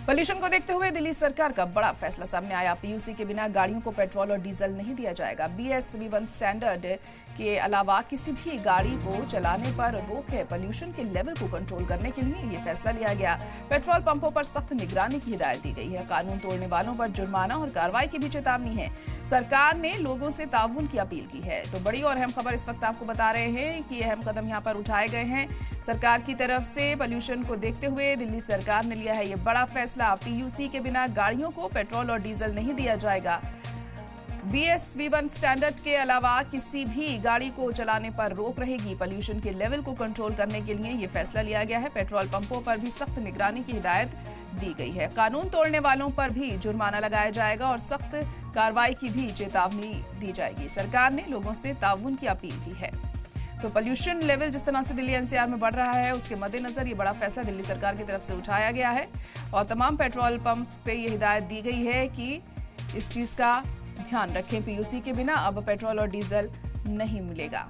Pollution को देखते हुए दिल्ली सरकार का बड़ा फैसला सामने आया। पीयूसी के बिना गाड़ियों को पेट्रोल और डीजल नहीं दिया जाएगा। BS-V1 स्टैंडर्ड के अलावा किसी भी गाड़ी को चलाने पर रोक है। पोल्यूशन के लेवल को कंट्रोल करने के लिए ये फैसला लिया गया। पेट्रोल पंपों पर सख्त निगरानी की हिदायत दी गई है। कानून तोड़ने वालों पर जुर्माना और कार्रवाई की भी चेतावनी है। सरकार ने लोगों से ताउन की अपील की है। तो बड़ी और अहम खबर इस वक्त आपको बता रहे हैं कि अहम कदम यहाँ पर उठाए गए हैं सरकार की तरफ से। पोल्यूशन को देखते हुए दिल्ली सरकार ने लिया है ये बड़ा फैसला। पीयूसी के बिना गाड़ियों को पेट्रोल और डीजल नहीं दिया जाएगा। BS-V1 स्टैंडर्ड के अलावा किसी भी गाड़ी को चलाने पर रोक रहेगी। पोल्यूशन के लेवल को कंट्रोल करने के लिए ये फैसला लिया गया है। पेट्रोल पंपों पर भी सख्त निगरानी की हिदायत दी गई है। कानून तोड़ने वालों पर भी जुर्माना लगाया जाएगा और सख्त कार्रवाई की भी चेतावनी दी जाएगी। सरकार ने लोगों से ताउन की अपील की है। तो पोल्यूशन लेवल जिस तरह से दिल्ली NCR में बढ़ रहा है उसके मद्देनजर ये बड़ा फैसला दिल्ली सरकार की तरफ से उठाया गया है और तमाम पेट्रोल पंप पे ये हिदायत दी गई है कि इस चीज का ध्यान रखें। पीयूसी के बिना अब पेट्रोल और डीजल नहीं मिलेगा।